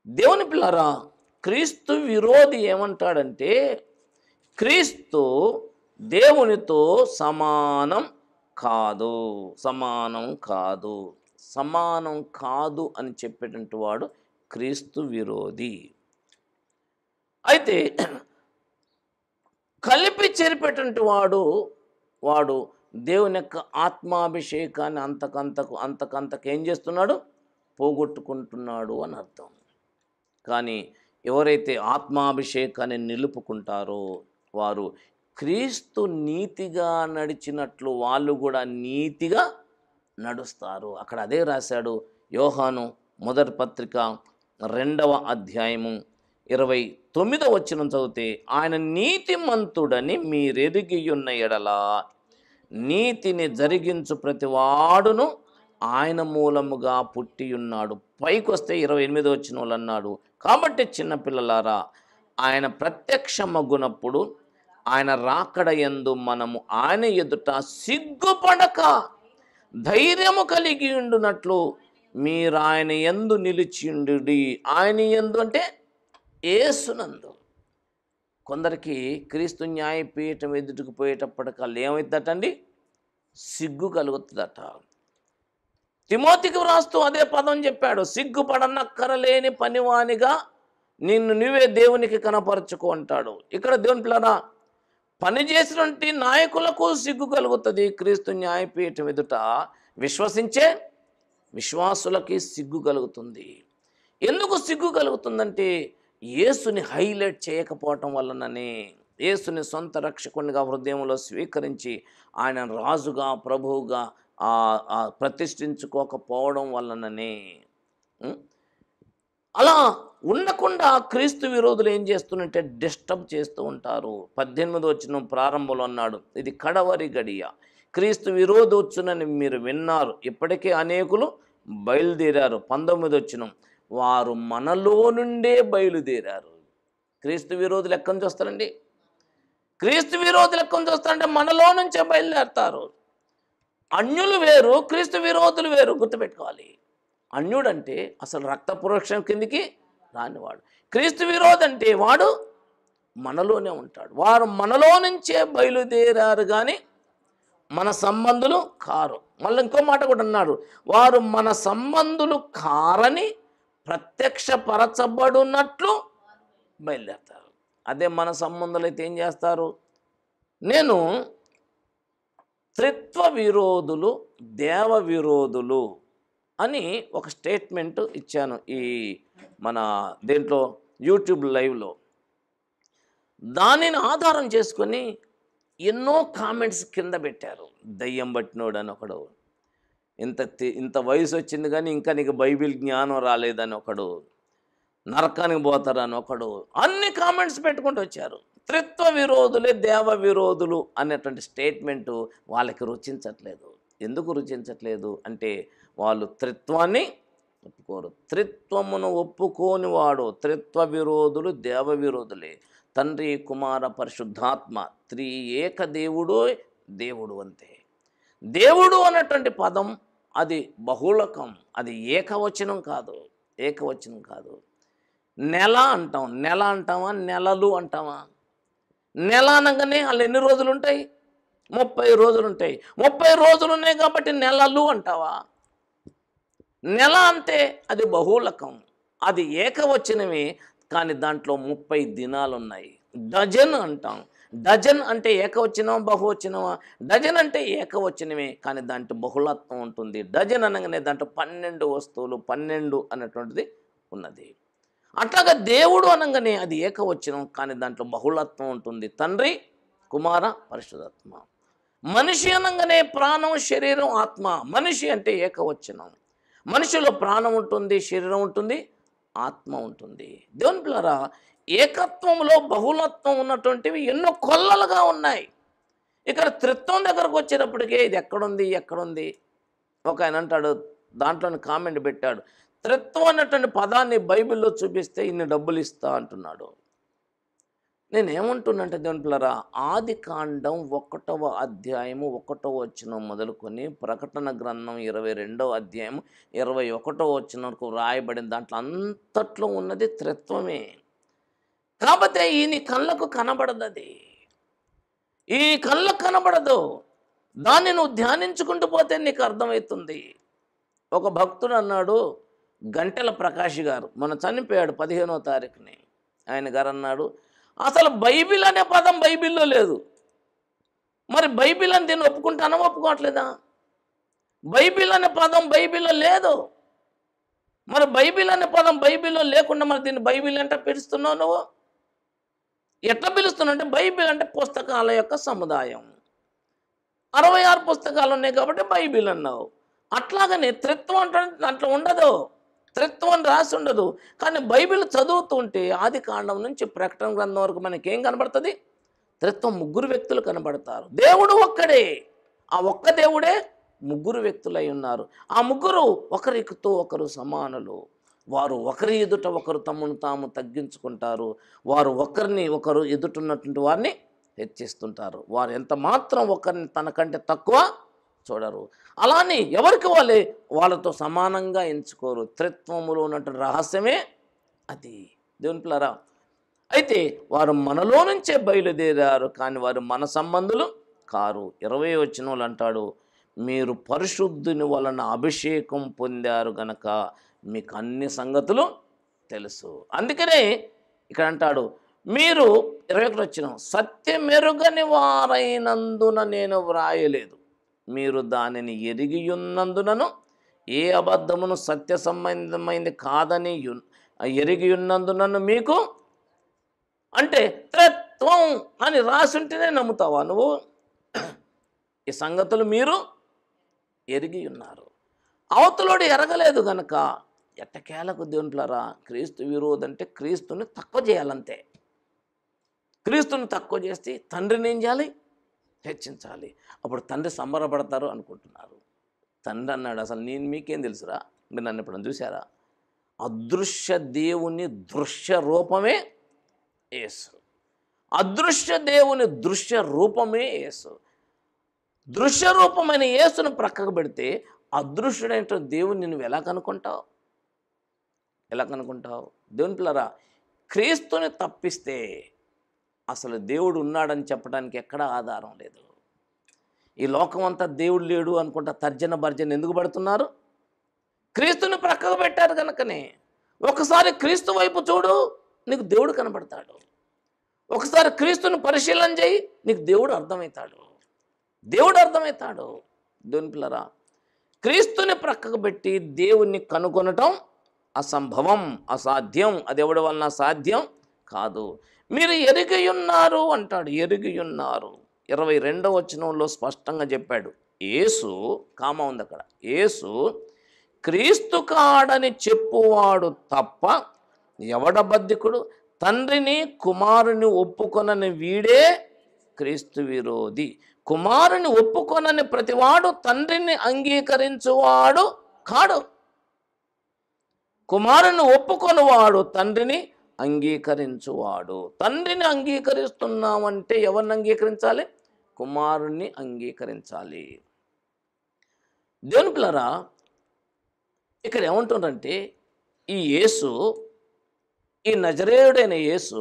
దేవుని పిల్లరా, క్రీస్తు విరోధి ఏమంటాడంటే క్రీస్తు దేవునితో సమానం కాదు అని చెప్పేటువంటి వాడు క్రీస్తు విరోధి. అయితే కలిపి చెరిపేటువంటి వాడు దేవుని యొక్క ఆత్మాభిషేకాన్ని అంతకంతకు ఏం చేస్తున్నాడు, పోగొట్టుకుంటున్నాడు అని అర్థం. కానీ ఎవరైతే ఆత్మాభిషేకాన్ని నిలుపుకుంటారో వారు క్రీస్తు నీతిగా నడిచినట్లు వాళ్ళు కూడా నీతిగా నడుస్తారు. అక్కడ అదే రాశాడు యోహాను మొదటి పత్రిక 2వ అధ్యాయము 29వ వచనం చదివితే, ఆయన నీతిమంతుడని మీరెరిగి ఉన్న ఎడల నీతిని జరిగించు ప్రతివాడును ఆయన మూలముగా పుట్టి ఉన్నాడు. పైకొస్తే 28వ వచనంలో అన్నాడు, కాబట్టి చిన్నపిల్లలారా ఆయన ప్రత్యక్షమగునప్పుడు ఆయన రాకడ యందు మనము ఆయన ఎదుట సిగ్గుపడక ధైర్యము కలిగి ఉండునట్లు మీరు ఆయన యందు నిలిచిండుడి. ఆయన యందు అంటే యేసునందు. కొందరికి క్రీస్తు న్యాయపీఠం ఎదుటికి పోయేటప్పటికల్లా ఏమవుతుందటండి, సిగ్గు కలుగుతుందట. తిమోతికి వ్రాస్తూ అదే పదం చెప్పాడు, సిగ్గుపడనక్కరలేని పనివానిగా నిన్ను నువ్వే దేవునికి కనపరచుకో అంటాడు. ఇక్కడ దేవుని పిల్లరా, పని చేసినటువంటి నాయకులకు సిగ్గు కలుగుతుంది. క్రీస్తు న్యాయపీఠం ఎదుట విశ్వసించే విశ్వాసులకి సిగ్గు కలుగుతుంది. ఎందుకు సిగ్గు కలుగుతుందంటే యేసుని హైలైట్ చేయకపోవటం వలననే, యేసుని సొంత రక్షకునిగా హృదయంలో స్వీకరించి ఆయన రాజుగా ప్రభువుగా ప్రతిష్ఠించుకోకపోవడం వలననే. అలా ఉండకుండా క్రీస్తు విరోధులు ఏం చేస్తున్నట్టే డిస్టర్బ్ చేస్తూ ఉంటారు. 18వ వచనం ప్రారంభంలో అన్నాడు, ఇది కడవరి గడియ, క్రీస్తు విరోధి వచ్చునని మీరు విన్నారు, ఇప్పటికే అనేకులు బయలుదేరారు. 19వ వచనం, వారు మనలో నుండే బయలుదేరారు. క్రీస్తు విరోధులు ఎక్కడి నుంచి వస్తారండి? క్రీస్తు విరోధులు ఎక్కడి నుంచి వస్తారంటే మనలో నుంచే బయలుదేరతారు. అన్యులు వేరు, క్రీస్తు విరోధులు వేరు, గుర్తుపెట్టుకోవాలి. అన్యుడంటే అసలు రక్త పురోక్షణ కిందికి రానివాడు. క్రీస్తు విరోధి అంటే వాడు మనలోనే ఉంటాడు. వారు మనలో నుంచే బయలుదేరారు కానీ మన సంబంధులు కారు. మళ్ళీ ఇంకో మాట కూడా అన్నాడు, వారు మన సంబంధులు కారని ప్రత్యక్షపరచబడినట్లు బయలుదేరతారు. అదే మన సంబంధులు అయితే ఏం చేస్తారు, నేను త్రిత్వ విరోధులు దేవ విరోధులు అని ఒక స్టేట్మెంట్ ఇచ్చాను ఈ మన దేంట్లో యూట్యూబ్ లైవ్లో. దానిని ఆధారం చేసుకొని ఎన్నో కామెంట్స్ కింద పెట్టారు. దయ్యం పట్టినోడు అని ఒకడు, ఇంత వయసు వచ్చింది కానీ ఇంకా నీకు బైబిల్ జ్ఞానం రాలేదని ఒకడు, నరకానికి పోతారని ఒకడు, అన్ని కామెంట్స్ పెట్టుకుంటూ వచ్చారు. త్రిత్వ విరోధులే దేవ విరోధులు అనేటువంటి స్టేట్మెంటు వాళ్ళకి రుచించట్లేదు. ఎందుకు రుచించట్లేదు అంటే వాళ్ళు త్రిత్వాన్ని ఒప్పుకోరు. త్రిత్వమును ఒప్పుకోని వాడు త్రిత్వ విరోధులు దేవ విరోధులే. తండ్రి కుమార పరిశుద్ధాత్మ త్రియేక దేవుడు దేవుడు అంతే. దేవుడు అన్నటువంటి పదం అది బహుళకం, అది ఏకవచనం కాదు, ఏకవచనం కాదు. నెల అంటాం, నెల అంటామా, నెలలు అంటామా? నెల అనగానే వాళ్ళు ఎన్ని రోజులు ఉంటాయి? 30 రోజులు ఉంటాయి. 30 రోజులు ఉన్నాయి కాబట్టి నెలలు అంటావా? నెల అంటే అది బహుళకం, అది ఏకవచనమే, కానీ దాంట్లో 30 దినాలు ఉన్నాయి. డజన్ అంటాం. డజన్ అంటే ఏకవచనమా బహువచనమా? డజన్ అంటే ఏకవచనమే, కానీ దాంట్లో బహుళత్వం ఉంటుంది. డజన్ అనగానే దాంట్లో 12 వస్తువులు, 12 అన్నటువంటిది ఉన్నది. అట్లాగా దేవుడు అనగానే అది ఏకవచనం, కానీ దాంట్లో బహుళత్వం ఉంటుంది. తండ్రి కుమార పరిశుద్ధాత్మ. మనిషి అనగానే ప్రాణం శరీరం ఆత్మ. మనిషి అంటే ఏకవచనం. మనిషిలో ప్రాణం ఉంటుంది, శరీరం ఉంటుంది, ఆత్మ ఉంటుంది. దేవుని పిల్లరా, ఏకత్వంలో బహుళత్వం ఉన్నటువంటివి ఎన్నో కొల్లలుగా ఉన్నాయి. ఇక్కడ త్రిత్వం దగ్గరకు వచ్చేటప్పటికే ఇది ఎక్కడుంది? ఒక ఆయన అంటాడు, దాంట్లోని కామెంట్ పెట్టాడు, త్రిత్వం అన్నటువంటి పదాన్ని బైబిల్లో చూపిస్తే ఇన్ని డబ్బులు ఇస్తా అంటున్నాడు. నేనేమంటున్నంటే దేవుని పిల్లరా, ఆది కాండం 1వ అధ్యాయము 1వ వచనం మొదలుకొని ప్రకటన గ్రంథం 22వ అధ్యాయము 21వ వచనం వరకు రాయబడిన దాంట్లో అంతట్లో ఉన్నది త్రిత్వమే. కాబట్టి ఈ నీ కళ్ళకు కనబడదు, అది ఈ కళ్ళకు కనబడదు. దాన్ని నువ్వు ధ్యానించుకుంటూ పోతే నీకు అర్థమవుతుంది. ఒక భక్తుడు అన్నాడు, గంటెల ప్రకాష్ గారు మొన్న చనిపోయాడు 15వ తారీఖుని. ఆయన గారు అన్నాడు, అసలు బైబిల్ అనే పదం బైబిల్లో లేదు. మరి బైబిల్ అని దీన్ని ఒప్పుకుంటానా ఒప్పుకోవట్లేదా? బైబిల్ అనే పదం బైబిల్లో లేదు. మరి బైబిల్ అనే పదం బైబిల్లో లేకుండా మరి దీన్ని బైబిల్ అంటే పిలుస్తున్నావు నువ్వు? ఎట్లా పిలుస్తున్నావు అంటే, బైబిల్ అంటే పుస్తకాల యొక్క సముదాయం. 66 పుస్తకాలు ఉన్నాయి కాబట్టి బైబిల్ అన్నావు. అట్లాగనే త్రిత్వం అంటే అట్లా ఉండదు. త్రిత్వం అని రాసి ఉండదు. కానీ బైబిల్ చదువుతుంటే ఆది కాండం నుంచి ప్రకటన గ్రంథం వరకు మనకేం కనబడుతుంది? త్రిత్వం. ముగ్గురు వ్యక్తులు కనబడతారు. దేవుడు ఒక్కడే. ఆ ఒక్క దేవుడే ముగ్గురు వ్యక్తులై ఉన్నారు. ఆ ముగ్గురు ఒకరితో ఒకరు సమానులు. వారు ఒకరి ఎదుట ఒకరు తమను తాము తగ్గించుకుంటారు. వారు ఒకరిని ఒకరు ఎదుటున్నటువంటి వారిని హెచ్చిస్తుంటారు. వారు ఎంత మాత్రం ఒకరిని తనకంటే తక్కువ చూడరు. అలానే ఎవరికి వాళ్ళతో సమానంగా ఎంచుకోరు. త్రిత్వములో ఉన్నటువంటి రహస్యమే అది. దేవుని పిల్లరా, అయితే వారు మనలో నుంచే బయలుదేరారు, కానీ వారు మన సంబంధులు కారు. 20వ వచనంలో అంటాడు, మీరు పరిశుద్ధుని వలన అభిషేకం పొందారు గనక మీకు అన్ని సంగతులు తెలుసు. అందుకనే ఇక్కడ అంటాడు, మీరు 21వ వచనం, సత్యమెరుగని వారైనందున నేను వ్రాయలేదు, మీరు దానిని ఎరిగి ఉన్నందునను ఏ అబద్ధమును సత్య సంబంధమైంది కాదని ఎరిగి ఉన్నందునను మీకు, అంటే త్రిత్వం అని రాసుంటేనే నమ్ముతావా నువ్వు? ఈ సంగతులు మీరు ఎరిగి ఉన్నారు. అవతలోడు ఎరగలేదు గనక ఎట్టకేలకు దేవునిలారా, క్రీస్తు విరోధంటే క్రీస్తుని తక్కువ చేయాలంతే. క్రీస్తుని తక్కువ చేస్తే తండ్రిని ఏం చేయాలి? హెచ్చించాలి. అప్పుడు తండ్రి సంబరపడతారు అనుకుంటున్నారు. తండ్రి అన్నాడు, అసలు నేను మీకేం తెలుసురా? మీరు నన్ను ఎప్పుడన్నా చూసారా? అదృశ్య దేవుని దృశ్య రూపమే యేసు. అదృశ్య దేవుని దృశ్య రూపమే యేసు. దృశ్య రూపమైన యేసును ప్రక్కకు పెడితే అదృశ్యుడైన దేవుని నువ్వు ఎలా కనుక్కుంటావు? ఎలా కనుక్కుంటావు? దేవుని పిల్లరా, క్రీస్తుని తప్పిస్తే అసలు దేవుడు ఉన్నాడని చెప్పడానికి ఎక్కడా ఆధారం లేదు. ఈ లోకం అంతా దేవుడు లేడు అనుకుంటా తర్జన భర్జన ఎందుకు పడుతున్నారు? క్రీస్తుని ప్రక్కకు పెట్టారు కనుకనే. ఒకసారి క్రీస్తు వైపు చూడు, నీకు దేవుడు కనబడతాడు. ఒకసారి క్రీస్తుని పరిశీలన చేయి, నీకు దేవుడు అర్థమవుతాడు. దేవుడు అర్థమవుతాడు. దేవుని పిల్లరా, క్రీస్తుని ప్రక్కకు పెట్టి దేవుణ్ణి కనుగొనటం అసంభవం, అసాధ్యం. అది ఎవడి వలన సాధ్యం కాదు. మీరు ఎరిగి ఉన్నారు అంటాడు. ఎరిగి ఉన్నారు. 22వ వచనంలో స్పష్టంగా చెప్పాడు. యేసు, కామ ఉంది అక్కడ, యేసు క్రీస్తు కాడని చెప్పువాడు తప్ప ఎవడబద్ధికుడు? తండ్రిని కుమారుని ఒప్పుకొనని వీడే క్రీస్తు విరోధి. కుమారుని ఒప్పుకొనని ప్రతివాడు తండ్రిని అంగీకరించువాడు కాడు. కుమారుని ఒప్పుకొనివాడు తండ్రిని అంగీకరించువాడు. తండ్రిని అంగీకరిస్తున్నామంటే ఎవరిని అంగీకరించాలి? కుమారుణ్ణి అంగీకరించాలి. దేవుని పిల్లరా, ఇక్కడ ఏమంటుందంటే, ఈ యేసు, ఈ నజరేయుడైన యేసు,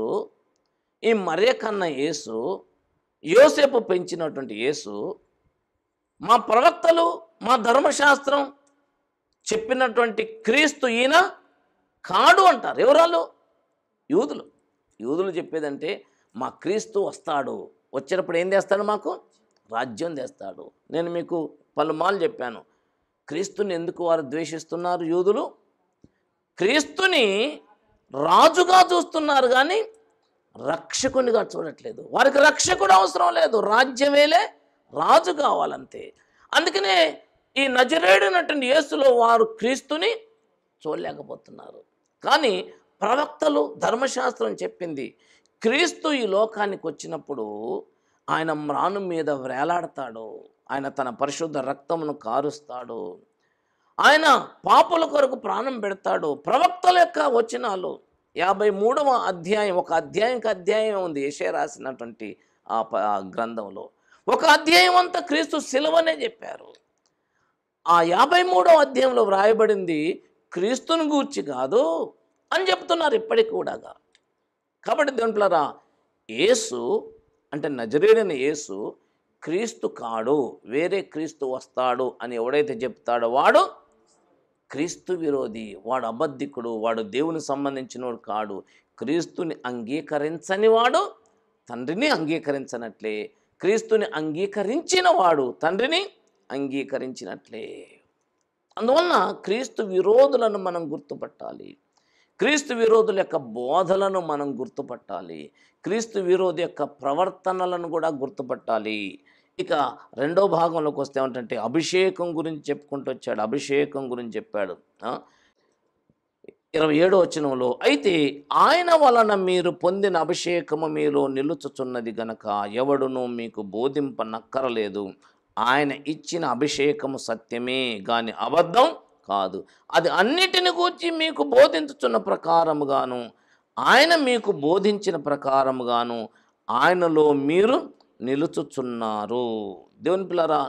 ఈ మరియ కన్న యేసు, యోసేపు పెంచినటువంటి యేసు, మా ప్రవక్తలు, మా ధర్మశాస్త్రం చెప్పినటువంటి క్రీస్తు ఈయన కాడు అంటారు. ఎవరాలు? యూదులు. యూదులు చెప్పేదంటే, మా క్రీస్తు వస్తాడు, వచ్చినప్పుడు ఏం చేస్తాడు? మాకు రాజ్యం తెస్తాడు. నేను మీకు పలుమార్లు చెప్పాను, క్రీస్తుని ఎందుకు వారు ద్వేషిస్తున్నారు యూదులు? క్రీస్తుని రాజుగా చూస్తున్నారు కానీ రక్షకునిగా చూడట్లేదు. వారికి రక్షకుడు అవసరం లేదు, రాజ్యమేలే రాజు కావాలంతే. అందుకనే ఈ నజరేయుడైనటువంటి యేసులో వారు క్రీస్తుని చూడలేకపోతున్నారు. కానీ ప్రవక్తలు, ధర్మశాస్త్రం చెప్పింది, క్రీస్తు ఈ లోకానికి వచ్చినప్పుడు ఆయన మ్రాను మీద వేలాడతాడు, ఆయన తన పరిశుద్ధ రక్తమును కారుస్తాడు, ఆయన పాపుల కొరకు ప్రాణం పెడతాడు. ప్రవక్తల యొక్క వచనాలు 53వ అధ్యాయం, ఒక అధ్యాయం ఉంది యెషయా రాసినటువంటి ఆ గ్రంథంలో. ఒక అధ్యాయం అంతా క్రీస్తు సిలువనే చెప్పారు. ఆ 53వ అధ్యాయంలో వ్రాయబడింది క్రీస్తుని గూర్చి కాదు అని చెప్తున్నారు ఇప్పటికి కూడా. కాబట్టి దేవుని పిల్లరా, యేసు అంటే నజరేయుడైన యేసు క్రీస్తు కాడు, వేరే క్రీస్తు వస్తాడు అని ఎవడైతే చెప్తాడో వాడు క్రీస్తు విరోధి, వాడు అబద్ధికుడు, వాడు దేవుని సంబంధించినవాడు కాడు. క్రీస్తుని అంగీకరించని వాడు తండ్రిని అంగీకరించనట్లే, క్రీస్తుని అంగీకరించిన వాడు తండ్రిని అంగీకరించినట్లే. అందువలన క్రీస్తు విరోధులను మనం గుర్తుపట్టాలి, క్రీస్తు విరోధుల యొక్క బోధలను మనం గుర్తుపట్టాలి, క్రీస్తు విరోధి యొక్క ప్రవర్తనలను కూడా గుర్తుపట్టాలి. ఇక రెండో భాగంలోకి వస్తే ఏమిటంటే అభిషేకం గురించి చెప్పుకుంటూ వచ్చాడు. అభిషేకం గురించి చెప్పాడు 27వ వచనంలో, అయితే ఆయన వలన మీరు పొందిన అభిషేకము మీలో నిలుచుచున్నది గనక ఎవడునూ మీకు బోధింపనక్కరలేదు. ఆయన ఇచ్చిన అభిషేకము సత్యమే గాని అబద్ధం కాదు. అది అన్నిటిని గూర్చి మీకు బోధించుచున్న ప్రకారముగాను, ఆయన మీకు బోధించిన ప్రకారముగాను ఆయనలో మీరు నిలుచుచున్నారు. దేవుని పిల్లరా,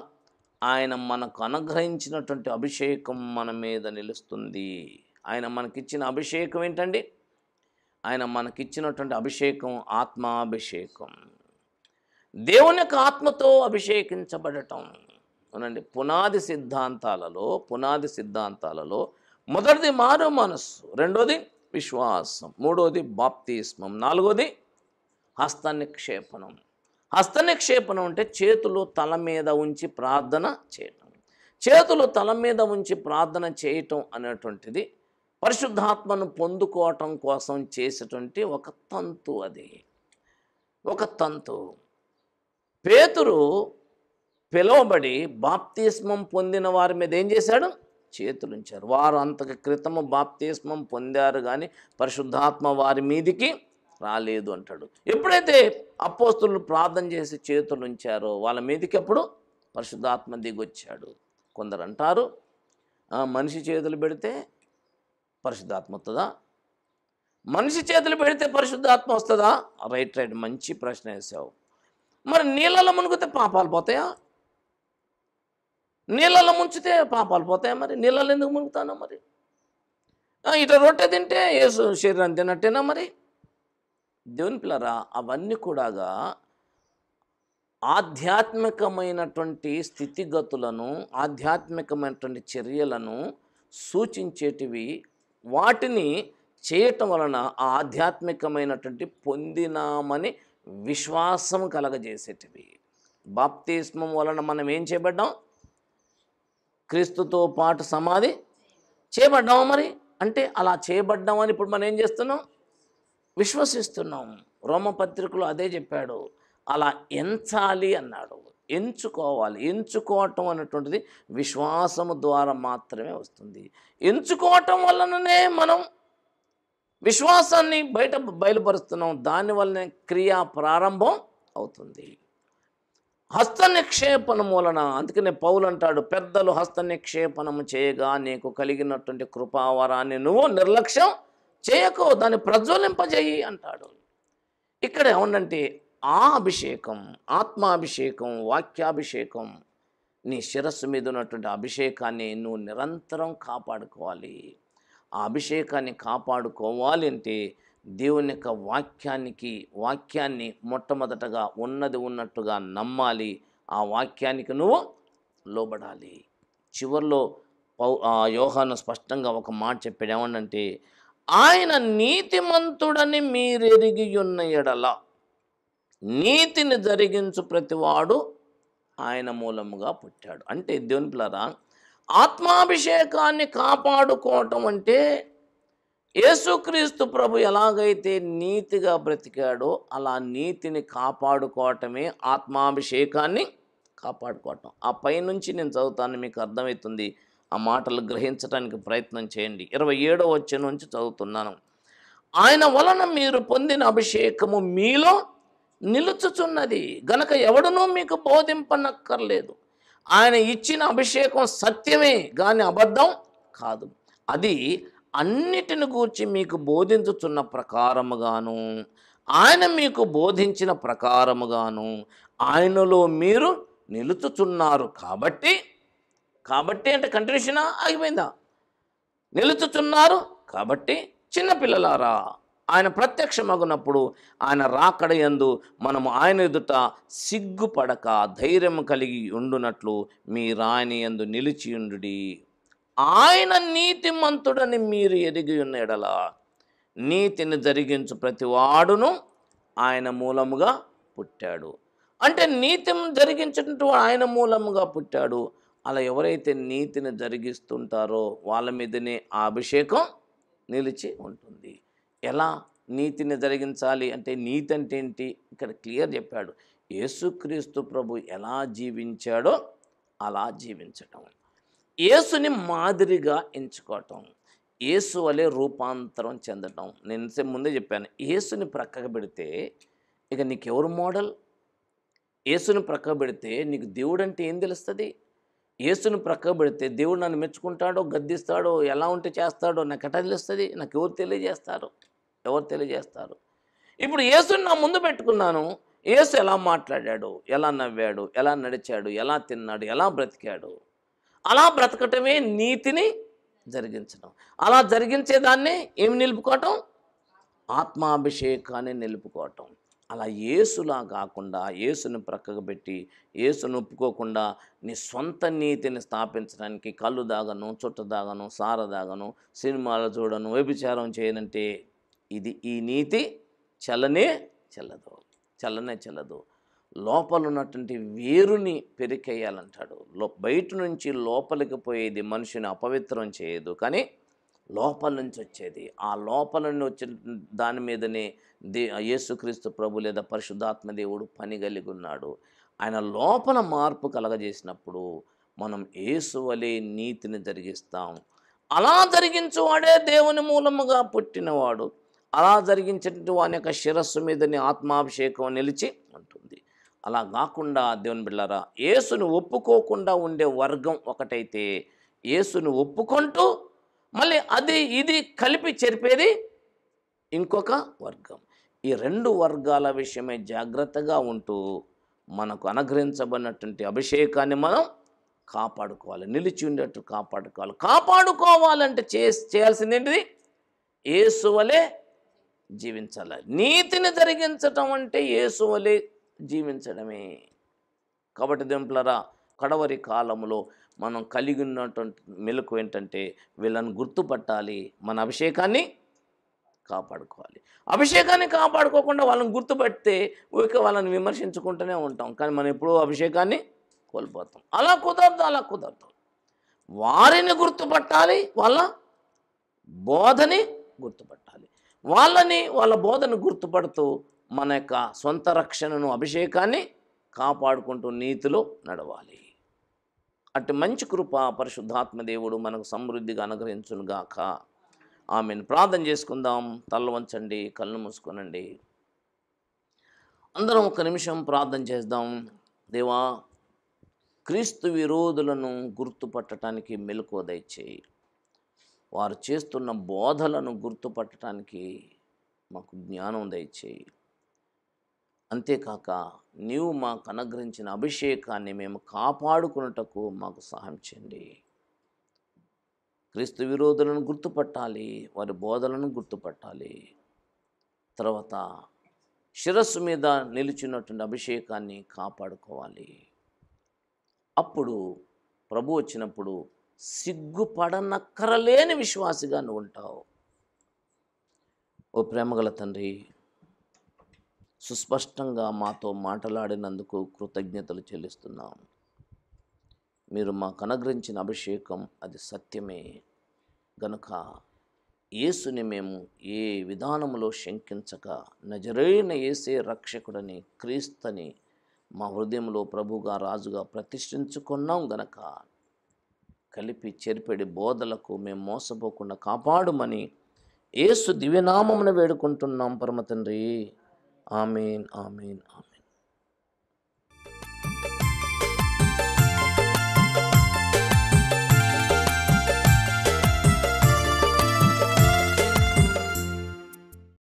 ఆయన మనకు అనుగ్రహించినటువంటి అభిషేకం మన మీద నిలుస్తుంది. ఆయన మనకిచ్చిన అభిషేకం ఏంటండి? ఆయన మనకిచ్చినటువంటి అభిషేకం ఆత్మాభిషేకం, దేవుని యొక్క ఆత్మతో అభిషేకించబడటం. అవునండి. పునాది సిద్ధాంతాలలో మొదటిది మారు మనస్సు, రెండోది విశ్వాసం, మూడోది బాప్తిస్మం, నాలుగోది హస్తనిక్షేపణం. హస్తనిక్షేపణం అంటే చేతులు తల మీద ఉంచి ప్రార్థన చేయటం. చేతులు తల మీద ఉంచి ప్రార్థన చేయటం అనేటువంటిది పరిశుద్ధాత్మను పొందుకోవటం కోసం చేసేటువంటి ఒక తంతు. అది ఒక తంతు. పేతురు పిలువబడి బాప్తిస్మం పొందిన వారి మీద ఏం చేశాడు? చేతులు ఉంచారు. వారు అంతకు క్రితము బాప్తిస్మం పొందారు కానీ పరిశుద్ధాత్మ వారి మీదికి రాలేదు అంటాడు. ఎప్పుడైతే అపోస్తులు ప్రార్థన చేసి చేతులు ఉంచారో వాళ్ళ మీదికి అప్పుడు పరిశుద్ధాత్మ దిగొచ్చాడు. కొందరు అంటారు మనిషి చేతులు పెడితే పరిశుద్ధాత్మ వస్తుందా? మనిషి చేతులు పెడితే పరిశుద్ధాత్మ వస్తుందా? రైట్, మంచి ప్రశ్న వేసావు. మరి నీళ్ళలో మునిగితే పాపాలు పోతాయా? నీళ్ళలో ముంచితే పాపాలు పోతాయా? మరి నీళ్ళలో ఎందుకు మునుగుతానా? మరి ఇట రొట్టె తింటే యేసు శరీరం తిన్నట్టేనా? మరి దేవుని పిల్లరా, అవన్నీ కూడాగా ఆధ్యాత్మికమైనటువంటి స్థితిగతులను, ఆధ్యాత్మికమైనటువంటి చర్యలను సూచించేటివి. వాటిని చేయటం వలన ఆ ఆధ్యాత్మికమైనటువంటి పొందినామని విశ్వాసం కలగజేసేటివి. బాప్తిస్మం వలన మనం ఏం చేయబడ్డాం? క్రీస్తుతో పాటు సమాధి చేయబడ్డాము. మరి అంటే అలా చేయబడ్డామని ఇప్పుడు మనం ఏం చేస్తున్నాం? విశ్వసిస్తున్నాం. రోమపత్రికలో అదే చెప్పాడు. అలా ఎంచాలి అన్నాడు. ఎంచుకోవాలి. ఎంచుకోవటం అనేటువంటిది విశ్వాసము ద్వారా మాత్రమే వస్తుంది. ఎంచుకోవటం వలననే మనం విశ్వాసాన్ని బయలుపరుస్తున్నాం. దానివల్లనే క్రియ ప్రారంభం అవుతుంది. హస్త నిక్షేపణం వలన, అందుకనే పౌలు అంటాడు, పెద్దలు హస్త నిక్షేపణము చేయగా నీకు కలిగినటువంటి కృపావరాన్ని నువ్వు నిర్లక్ష్యం చేయకు, దాన్ని ప్రజ్వలింపజేయి అంటాడు. ఇక్కడ ఏమంటే ఆ అభిషేకం, ఆత్మాభిషేకం, వాక్యాభిషేకం, నీ శిరస్సు మీద ఉన్నటువంటి అభిషేకాన్ని నువ్వు నిరంతరం కాపాడుకోవాలి. ఆ అభిషేకాన్ని కాపాడుకోవాలి అంటే దేవుని యొక్క వాక్యాన్ని మొట్టమొదటగా ఉన్నది ఉన్నట్టుగా నమ్మాలి. ఆ వాక్యానికి నువ్వు లోబడాలి. చివరిలో యోహాను స్పష్టంగా ఒక మాట చెప్పాడు. ఏమనంటే ఆయన నీతిమంతుడని మీరెరిగి ఉన్న ఎడల నీతిని జరిగించు ప్రతివాడు ఆయన మూలముగా పుట్టాడు. అంటే దేవుని పిల్లరా, ఆత్మాభిషేకాన్ని కాపాడుకోవటం అంటే యేసుక్రీస్తు ప్రభు ఎలాగైతే నీతిగా బ్రతికాడో అలా నీతిని కాపాడుకోవటమే ఆత్మాభిషేకాన్ని కాపాడుకోవటం. ఆ పైనుంచి నేను చదువుతాను, మీకు అర్థమవుతుంది. ఆ మాటలు గ్రహించడానికి ప్రయత్నం చేయండి. 27వ వచనం నుంచి చదువుతున్నాను. ఆయన వలన మీరు పొందిన అభిషేకము మీలో నిలుచుచున్నది గనక ఎవడునూ మీకు బోధింపనక్కర్లేదు. ఆయన ఇచ్చిన అభిషేకం సత్యమే గాని అబద్ధం కాదు. అది అన్నిటిని గూర్చి మీకు బోధించుచున్న ప్రకారముగాను, ఆయన మీకు బోధించిన ప్రకారముగాను ఆయనలో మీరు నిలుచుచున్నారు. కాబట్టి అంటే కంటిన్యూషనా ఆగిపోయిందా? నిలుచుచున్నారు కాబట్టి చిన్నపిల్లలారా, ఆయన ప్రత్యక్షమగునప్పుడు ఆయన రాకడ యందు మనము ఆయన ఎదుట సిగ్గుపడక ధైర్యం కలిగి ఉండునట్లు మీ రాని యందు నిలిచియుండుడి. ఆయన నీతిమంతుడని మీరు ఎరిగి ఉన్న ఎడల నీతిని జరిగించు ప్రతి వాడును ఆయన మూలముగా పుట్టాడు. అంటే నీతిని జరిగించినట్టు ఆయన మూలముగా పుట్టాడు. అలా ఎవరైతే నీతిని జరిగిస్తుంటారో వాళ్ళ మీదనే ఆ అభిషేకం నిలిచి ఉంటుంది. ఎలా నీతిని జరిగించాలి అంటే, నీతి అంటే ఏంటి ఇక్కడ క్లియర్ చెప్పాడు. యేసుక్రీస్తు ప్రభు ఎలా జీవించాడో అలా జీవించటం, యేసుని మాదిరిగా ఎంచుకోవటం, యేసు వలె రూపాంతరం చెందటం. నేను ముందే చెప్పాను, యేసుని ప్రక్కకు పెడితే ఇక నీకెవరు మోడల్? యేసుని ప్రక్కకు పెడితే నీకు దేవుడు అంటే ఏం తెలుస్తుంది? యేసుని ప్రక్కకు పెడితే దేవుడు నన్ను మెచ్చుకుంటాడో గద్దిస్తాడో ఎలా ఉంటే చేస్తాడో నాకు ఎట్లా తెలుస్తుంది? నాకు ఎవరు తెలియజేస్తారు? ఇప్పుడు యేసుని నా ముందు పెట్టుకున్నాను. యేసు ఎలా మాట్లాడాడు, ఎలా నవ్వాడు, ఎలా నడిచాడు, ఎలా తిన్నాడు, ఎలా బ్రతికాడు, అలా బ్రతకటమే నీతిని జరిగించడం. అలా జరిగించేదాన్ని ఏమి నిలుపుకోవటం? ఆత్మాభిషేకాన్ని నిలుపుకోవటం. అలా యేసులా కాకుండా, యేసుని ప్రక్కకు పెట్టి యేసును ఒప్పుకోకుండా నీ సొంత నీతిని స్థాపించడానికి కళ్ళు దాగను, చుట్ట దాగను, సార దాగను, సినిమాలు చూడను, వ్యభిచారం చేయనంటే ఈ నీతి చల్లనే చెల్లదు. లోపల ఉన్నటువంటి వేరుని పెరికేయాలంటాడు. బయట నుంచి లోపలికి పోయేది మనిషిని అపవిత్రం చేయదు, కానీ లోపల నుంచి వచ్చేది, ఆ లోపల నుండి వచ్చిన దాని మీదనే యేసుక్రీస్తు ప్రభు లేదా పరిశుద్ధాత్మ దేవుడు పని కలిగి ఉన్నాడు. ఆయన లోపల మార్పు కలగజేసినప్పుడు మనం యేసు వలె నీతిని జరిగిస్తాం. అలా జరిగించువాడే దేవుని మూలముగా పుట్టినవాడు. అలా జరిగించేటువంటి వాని యొక్క శిరస్సు మీదని ఆత్మాభిషేకం నిలిచి ఉంటుంది. అలా కాకుండా దేవుని బిడ్డలారా, యేసును ఒప్పుకోకుండా ఉండే వర్గం ఒకటైతే, యేసును ఒప్పుకుంటూ మళ్ళీ ఇది కలిపి చెరిపేది ఇంకొక వర్గం. ఈ రెండు వర్గాల విషయమై జాగ్రత్తగా ఉంటూ మనకు అనుగ్రహించబడినటువంటి అభిషేకాన్ని మనం కాపాడుకోవాలి, నిలిచి ఉండేట్టు కాపాడుకోవాలంటే చేయాల్సింది ఏంటిది? యేసు వలె జీవించాలి. నీతిని జరిగించటం అంటే యేసు వలె జీవించడమే. కాబట్టి దేవునిప్రజలారా, కడవరి కాలంలో మనం కలిగి ఉన్నటువంటి మెలకు ఏంటంటే, వీళ్ళని గుర్తుపట్టాలి, మన అభిషేకాన్ని కాపాడుకోవాలి. అభిషేకాన్ని కాపాడుకోకుండా వాళ్ళని గుర్తుపడితే వాళ్ళని విమర్శించుకుంటూనే ఉంటాం, కానీ మనం ఎప్పుడూ అభిషేకాన్ని కోల్పోతాం. అలా కుదరదు. వారిని గుర్తుపట్టాలి, వాళ్ళ బోధని గుర్తుపట్టాలి. వాళ్ళ బోధను గుర్తుపడుతూ మన యొక్క సొంత రక్షణను, అభిషేకాన్ని కాపాడుకుంటూ నీతిలో నడవాలి. అటు మంచి కృప పరిశుద్ధాత్మ దేవుడు మనకు సమృద్ధిగా అనుగ్రహించునుగాక. ఆమెను ప్రార్థన చేసుకుందాం. తల వంచండి, కళ్ళు మూసుకోనండి. అందరం ఒక నిమిషం ప్రార్థన చేద్దాం. దేవా, క్రీస్తు విరోధులను గుర్తుపట్టడానికి మెలకువ దయచేయి. వారు చేస్తున్న బోధలను గుర్తుపట్టడానికి మాకు జ్ఞానం దయచేయి. అంతేకాక నీవు మాకు అనుగ్రహించిన అభిషేకాన్ని మేము కాపాడుకున్నటకు మాకు సహాయం చేయండి. క్రీస్తు విరోధులను గుర్తుపట్టాలి, వారి బోధలను గుర్తుపట్టాలి. తర్వాత శిరస్సు మీద నిలిచినటువంటి అభిషేకాన్ని కాపాడుకోవాలి. అప్పుడు ప్రభు వచ్చినప్పుడు సిగ్గుపడనక్కరలేని విశ్వాసిగా నువ్వు ఉంటావు. ఓ ప్రేమగల తండ్రి, సుస్పష్టంగా మాతో మాట్లాడినందుకు కృతజ్ఞతలు చెల్లిస్తున్నాం. మీరు మాకు అనుగ్రహించిన అభిషేకం అది సత్యమే గనుక యేసుని మేము ఏ విధానంలో శంకించక, నజరేయుడైన యేసే రక్షకుడని, క్రీస్తుని మా హృదయంలో ప్రభుగా రాజుగా ప్రతిష్ఠించుకున్నాం గనక కలిపి చెరిపెడి బోధలకు మేము మోసపోకుండా కాపాడుమని యేసు దివ్యనామమున వేడుకుంటున్నాం పరమ తండ్రి. ఆమేన్, ఆమేన్, ఆమేన్.